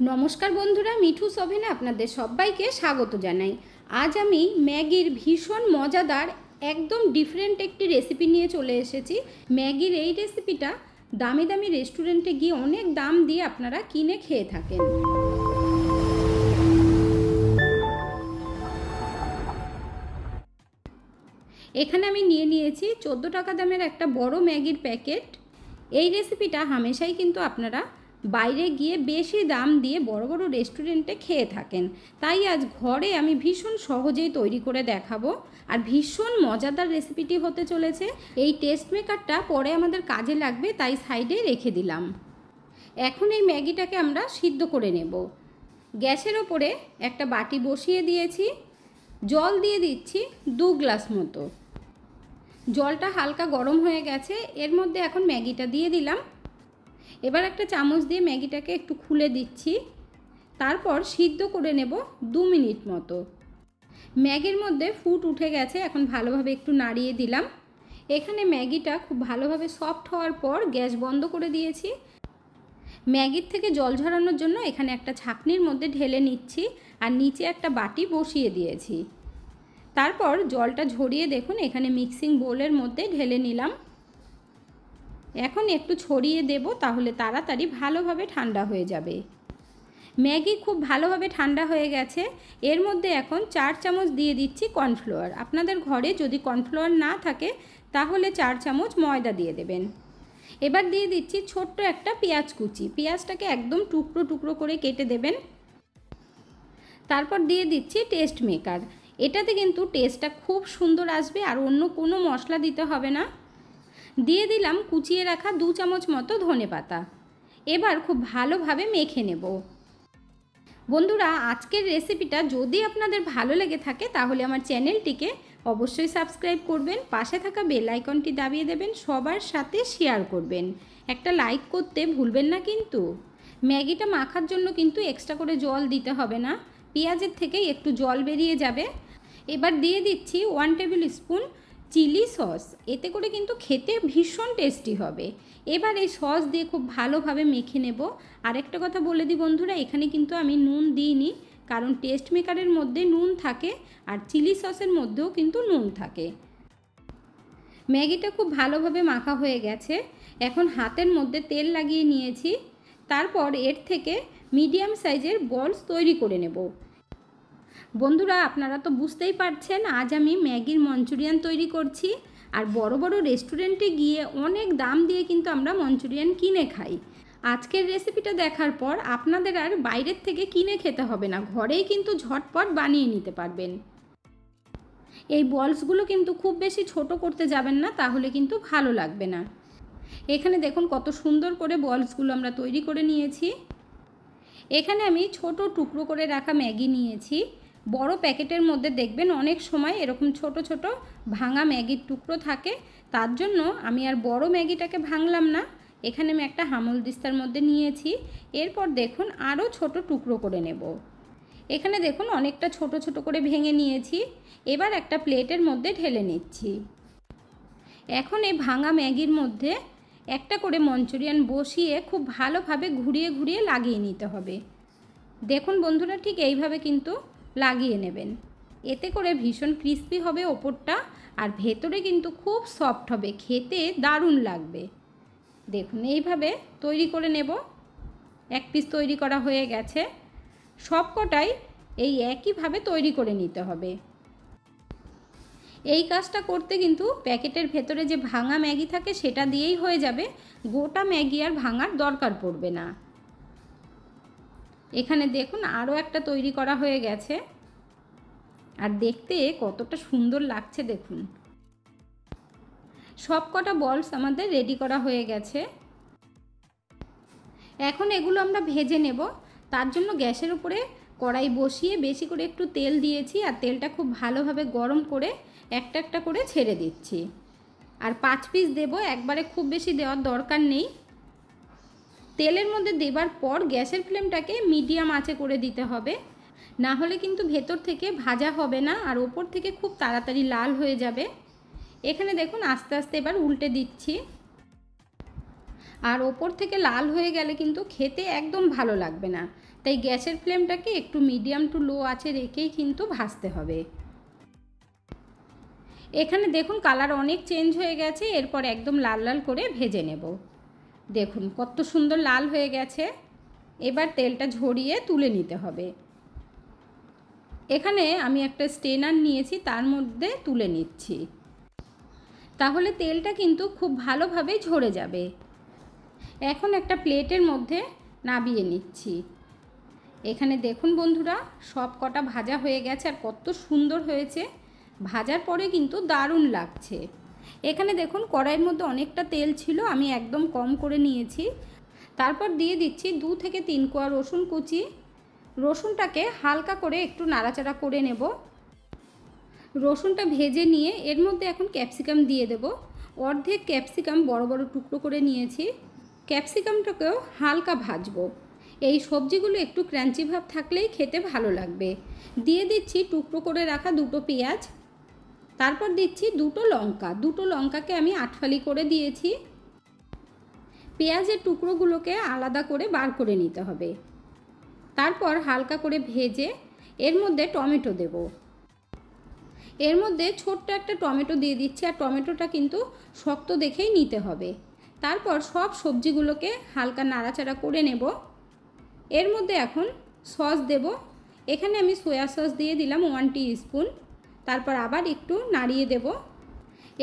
নমস্কার বন্ধুরা, মিঠুস ওভেনে আপনাদের সবাইকে স্বাগত জানাই। আজ আমি ম্যাগির ভীষণ মজাদার একদম ডিফারেন্ট একটি রেসিপি নিয়ে চলে এসেছি। ম্যাগির এই রেসিপিটা দামি দামি রেস্টুরেন্টে গিয়ে অনেক দাম দিয়ে আপনারা কিনে খেয়ে থাকেন। এখানে আমি নিয়ে নিয়েছি 14 টাকা দামের একটা বড় ম্যাগির প্যাকেট। এই রেসিপিটা হামেশাই কিন্তু আপনারা বাইরে গিয়ে বেশি দাম দিয়ে বড় বড় রেস্টুরেন্টে খেয়ে থাকেন, তাই আজ ঘরে আমি ভীষণ সহজেই তৈরি করে দেখাবো। আর ভীষণ মজাদার রেসিপিটি হতে চলেছে। এই টেস্ট মেকারটা পরে আমাদের কাজে লাগবে, তাই সাইডে রেখে দিলাম। এখন এই ম্যাগিটাকে আমরা সিদ্ধ করে নেব। গ্যাসের ওপরে একটা বাটি বসিয়ে দিয়েছি, জল দিয়ে দিচ্ছি 2 গ্লাস মতো। জলটা হালকা গরম হয়ে গেছে, এর মধ্যে এখন ম্যাগিটা দিয়ে দিলাম। এবার একটা চামচ দিয়ে ম্যাগিটাকে একটু খুলে দিচ্ছি, তারপর সিদ্ধ করে নেব 2 মিনিট মতো। ম্যাগির মধ্যে ফুট উঠে গেছে, এখন ভালোভাবে একটু নাড়িয়ে দিলাম। এখানে ম্যাগিটা খুব ভালোভাবে সফট হওয়ার পর গ্যাস বন্ধ করে দিয়েছি। ম্যাগির থেকে জল ঝরানোর জন্য এখানে একটা ছাঁকনির মধ্যে ঢেলে নিচ্ছি আর নিচে একটা বাটি বসিয়ে দিয়েছি। তারপর জলটা ঝরিয়ে দেখুন এখানে মিক্সিং বোলের মধ্যে ঢেলে নিলাম। এখন একটু ছড়িয়ে দেব, তাহলে তাড়াতাড়ি ভালোভাবে ঠান্ডা হয়ে যাবে। ম্যাগি খুব ভালোভাবে ঠান্ডা হয়ে গেছে। এর মধ্যে এখন 4 চামচ দিয়ে দিচ্ছি কর্নফ্লাওয়ার। আপনাদের ঘরে যদি কর্নফ্লাওয়ার না থাকে তাহলে 4 চামচ ময়দা দিয়ে দেবেন। এবার দিয়ে দিচ্ছি ছোট্ট একটা পেঁয়াজ কুচি। পেঁয়াজটাকে একদম টুকরো টুকরো করে কেটে দেবেন। তারপর দিয়ে দিচ্ছি টেস্ট মেকার। এটাতে কিন্তু টেস্টটা খুব সুন্দর আসবে, আর অন্য কোনো মশলা দিতে হবে না। দিয়ে দিলাম কুচিয়ে রাখা 2 চামচ মতো ধনেপাতা। এবার খুব ভালোভাবে মেখে নেব। বন্ধুরা, আজকের রেসিপিটা যদি আপনাদের ভালো লেগে থাকে তাহলে আমার চ্যানেলটিকে অবশ্যই সাবস্ক্রাইব করবেন, পাশে থাকা বেল আইকনটি দাবিয়ে দেবেন, সবার সাথে শেয়ার করবেন, একটা লাইক করতে ভুলবেন না কিন্তু। ম্যাগিটা মাখার জন্য কিন্তু এক্সট্রা করে জল দিতে হবে না, পেঁয়াজের থেকেই একটু জল বেরিয়ে যাবে। এবার দিয়ে দিচ্ছি 1 টেবিল স্পুন চিলি সস। এতে করে কিন্তু খেতে ভীষণ টেস্টি হবে। এবার এই সস দিয়ে খুব ভালোভাবে মেখে নেব। আরেকটা কথা বলে দিই বন্ধুরা, এখানে কিন্তু আমি নুন দিইনি, কারণ টেস্ট মেকারের মধ্যে নুন থাকে আর চিলি সসের মধ্যেও কিন্তু নুন থাকে। ম্যাগিটা খুব ভালোভাবে মাখা হয়ে গেছে। এখন হাতের মধ্যে তেল লাগিয়ে নিয়েছি। তারপর এর থেকে মিডিয়াম সাইজের বলস তৈরি করে নেব। বন্ধুরা, আপনারা তো বুঝতেই পারছেন আজ আমি ম্যাগির মঞ্চুরিয়ান তৈরি করছি। আর বড় বড় রেস্টুরেন্টে গিয়ে অনেক দাম দিয়ে কিন্তু আমরা মঞ্চুরিয়ান কিনে খাই। আজকের রেসিপিটা দেখার পর আপনাদের আর বাইরের থেকে কিনে খেতে হবে না, ঘরেই কিন্তু ঝটপট বানিয়ে নিতে পারবেন। এই বলসগুলো কিন্তু খুব বেশি ছোট করতে যাবেন না, তাহলে কিন্তু ভালো লাগবে না। এখানে দেখুন কত সুন্দর করে বলসগুলো আমরা তৈরি করে নিয়েছি। এখানে আমি ছোট টুকরো করে রাখা ম্যাগি নিয়েছি। বড় প্যাকেটের মধ্যে দেখবেন অনেক সময় এরকম ছোট ছোট ভাঙা ম্যাগির টুকরো থাকে, তার জন্য আমি আর বড় ম্যাগিটাকে ভাঙলাম না। এখানে আমি একটা হামলদিস্তার মধ্যে নিয়েছি। এরপর দেখুন আরও ছোট টুকরো করে নেব। এখানে দেখুন অনেকটা ছোট ছোট করে ভেঙে নিয়েছি। এবার একটা প্লেটের মধ্যে ঢেলে নিচ্ছি। এখন এই ভাঙা ম্যাগির মধ্যে একটা করে মঞ্চুরিয়ান বসিয়ে খুব ভালোভাবে ঘুরিয়ে ঘুরিয়ে লাগিয়ে নিতে হবে। দেখুন বন্ধুরা, ঠিক এইভাবে কিন্তু লাগিয়ে নেবেন। এতে করে ভীষণ ক্রিস্পি হবে ওপরটা, আর ভেতরে কিন্তু খুব সফট হবে, খেতে দারুণ লাগবে। দেখুন এইভাবে তৈরি করে নেব। এক পিস তৈরি করা হয়ে গেছে। সব কটাই এই একইভাবে তৈরি করে নিতে হবে। এই কাজটা করতে কিন্তু প্যাকেটের ভেতরে যে ভাঙা ম্যাগি থাকে সেটা দিয়েই হয়ে যাবে, গোটা ম্যাগি আর ভাঙার দরকার পড়বে না। এখানে দেখুন আরও একটা তৈরি করা হয়ে গেছে, আর দেখতে কতটা সুন্দর লাগছে দেখুন। সব কটা বলস আমাদের রেডি করা হয়ে গেছে। এখন এগুলো আমরা ভেজে নেব। তার জন্য গ্যাসের উপরে কড়াই বসিয়ে বেশি করে একটু তেল দিয়েছি, আর তেলটা খুব ভালোভাবে গরম করে একটা একটা করে ছেড়ে দিচ্ছি। আর 5 পিস দেব, একবারে খুব বেশি দেওয়ার দরকার নেই। তেলের মধ্যে দেবার পর গ্যাসের ফ্লেমটাকে মিডিয়াম আঁচে করে দিতে হবে, না হলে কিন্তু ভেতর থেকে ভাজা হবে না আর ওপর থেকে খুব তাড়াতাড়ি লাল হয়ে যাবে। এখানে দেখুন আস্তে আস্তে এবার উল্টে দিচ্ছি। আর ওপর থেকে লাল হয়ে গেলে কিন্তু খেতে একদম ভালো লাগবে না। তাই গ্যাসের ফ্লেমটাকে একটু মিডিয়াম টু লো আঁচে রেখেই কিন্তু ভাজতে হবে। এখানে দেখুন কালার অনেক চেঞ্জ হয়ে গেছে, এরপর একদম লাল লাল করে ভেজে নেব। দেখুন কত সুন্দর লাল হয়ে গেছে। এবার তেলটা ঝরিয়ে তুলে নিতে হবে। এখানে আমি একটা স্ট্রেনার নিয়েছি, তার মধ্যে তুলে নিচ্ছি। তাহলে তেলটা কিন্তু খুব ভালোভাবে ঝরে যাবে। এখন একটা প্লেটের মধ্যে নামিয়ে নিচ্ছি। এখানে দেখুন বন্ধুরা, সব কটা ভাজা হয়ে গেছে আর কত সুন্দর হয়েছে। ভাজার পরে কিন্তু দারুণ লাগছে। এখানে দেখুন কড়াইয়ের মধ্যে অনেকটা তেল ছিল, আমি একদম কম করে নিয়েছি। তারপর দিয়ে দিচ্ছি 2 থেকে 3 কোয়া রসুন কুচি। রসুনটাকে হালকা করে একটু নাড়াচাড়া করে নেব। রসুনটা ভেজে নিয়ে এর মধ্যে এখন ক্যাপসিকাম দিয়ে দেব। অর্ধেক ক্যাপসিকাম বড় বড় টুকরো করে নিয়েছি। ক্যাপসিকামটাকেও হালকা ভাজবো। এই সবজিগুলো একটু ক্রাঞ্চি ভাব থাকলেই খেতে ভালো লাগবে। দিয়ে দিচ্ছি টুকরো করে রাখা 2টো পেঁয়াজ। তারপর দিচ্ছি 2টো লঙ্কা। 2টো লঙ্কাকে আমি 8 ফালি করে দিয়েছি। পেঁয়াজের টুকরোগুলোকে আলাদা করে বার করে নিতে হবে। তারপর হালকা করে ভেজে এর মধ্যে টমেটো দেব। এর মধ্যে ছোট্ট একটা টমেটো দিয়ে দিচ্ছি, আর টমেটোটা কিন্তু শক্ত দেখেই নিতে হবে। তারপর সব সবজিগুলোকে হালকা নাড়াচাড়া করে নেব। এর মধ্যে এখন সস দেব। এখানে আমি সয়া সস দিয়ে দিলাম 1 টিস্পুন। তারপর আবার একটু নাড়িয়ে দেব।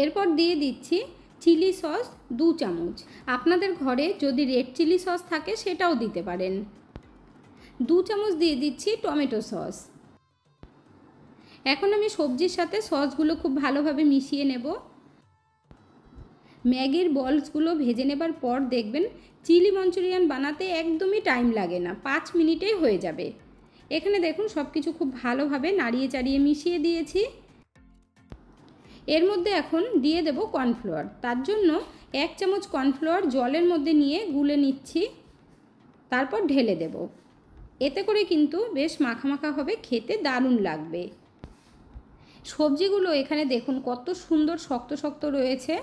এরপর দিয়ে দিচ্ছি চিলি সস 2 চামচ। আপনাদের ঘরে যদি রেড চিলি সস থাকে সেটাও দিতে পারেন। 2 চামচ দিয়ে দিচ্ছি টমেটো সস। এখন আমি সবজির সাথে সসগুলো খুব ভালোভাবে মিশিয়ে নেব। ম্যাগির বলসগুলো ভেজে নেবার পর দেখবেন চিলি মঞ্চুরিয়ান বানাতে একদমই টাইম লাগে না, 5 মিনিটেই হয়ে যাবে। এখানে দেখুন সব কিছু খুব ভালোভাবে নাড়িয়ে চাড়িয়ে মিশিয়ে দিয়েছি। এর মধ্যে এখন দিয়ে দেব কর্নফ্লাওয়ার। তার জন্য 1 চামচ কর্নফ্লাওয়ার জলের মধ্যে নিয়ে গুলে নিচ্ছি। তারপর ঢেলে দেব। এতে করে কিন্তু বেশ মাখা মাখা হবে, খেতে দারুণ লাগবে। সবজিগুলো এখানে দেখুন কত সুন্দর শক্ত শক্ত রয়েছে।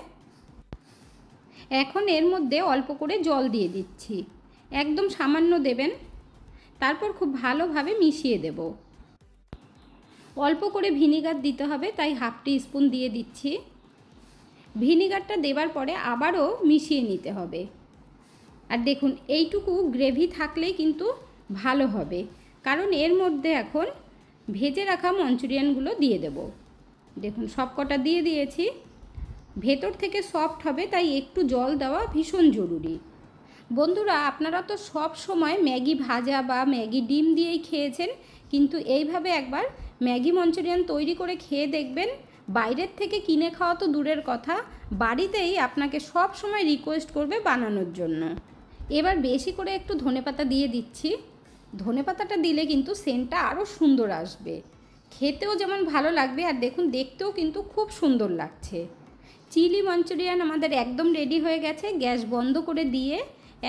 এখন এর মধ্যে অল্প করে জল দিয়ে দিচ্ছি, একদম সামান্য দেবেন। তারপর খুব ভালোভাবে মিশিয়ে দেব। অল্প করে ভিনিগার দিতে হবে, তাই 1/2 টিস্পুন দিয়ে দিচ্ছি। ভিনিগারটা দেবার পরে আবারও মিশিয়ে নিতে হবে। আর দেখুন এইটুকু গ্রেভি থাকলেই কিন্তু ভালো হবে, কারণ এর মধ্যে এখন ভেজে রাখা মঞ্চুরিয়ানগুলো দিয়ে দেব। দেখুন সব কটা দিয়ে দিয়েছি। ভেতর থেকে সফট হবে, তাই একটু জল দেওয়া ভীষণ জরুরি। বন্ধুরা, আপনারা তো সব সময় ম্যাগি ভাজা বা ম্যাগি ডিম দিয়েই খেয়েছেন, কিন্তু এইভাবে একবার ম্যাগি মঞ্চুরিয়ান তৈরি করে খেয়ে দেখবেন। বাইরের থেকে কিনে খাওয়া তো দূরের কথা, বাড়িতেই আপনাকে সব সময় রিকোয়েস্ট করবে বানানোর জন্য। এবার বেশি করে একটু ধনেপাতা দিয়ে দিচ্ছি। ধনেপাতাটা দিলে কিন্তু সেন্টটা আরও সুন্দর আসবে, খেতেও যেমন ভালো লাগবে, আর দেখুন দেখতেও কিন্তু খুব সুন্দর লাগছে। চিলি মঞ্চুরিয়ান আমাদের একদম রেডি হয়ে গেছে। গ্যাস বন্ধ করে দিয়ে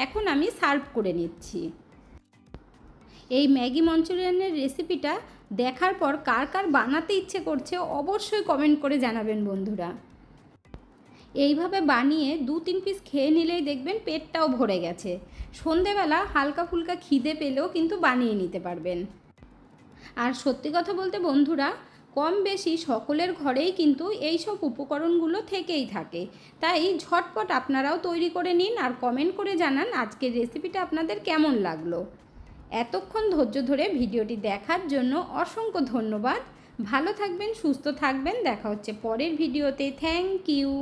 এখন আমি সার্ভ করে নিচ্ছি। এই ম্যাগি মঞ্চুরিয়ানের রেসিপিটা দেখার পর কার কার বানাতে ইচ্ছে করছে অবশ্যই কমেন্ট করে জানাবেন বন্ধুরা। এইভাবে বানিয়ে 2-3 পিস খেয়ে নিলেই দেখবেন পেটটাও ভরে গেছে। সন্ধেবেলা হালকা ফুলকা খিদে পেলেও কিন্তু বানিয়ে নিতে পারবেন। আর সত্যি কথা বলতে বন্ধুরা, কম বেশি সকলের ঘরেই কিন্তু এই সব উপকরণগুলো থেকেই থাকে, তাই ঝটপট আপনারাও তৈরি করে নিন আর কমেন্ট করে জানান আজকের রেসিপিটা আপনাদের কেমন লাগলো। এতক্ষণ ধৈর্য ধরে ভিডিওটি দেখার জন্য অসংখ্য ধন্যবাদ। ভালো থাকবেন, সুস্থ থাকবেন। দেখা হচ্ছে পরের ভিডিওতে। Thank you.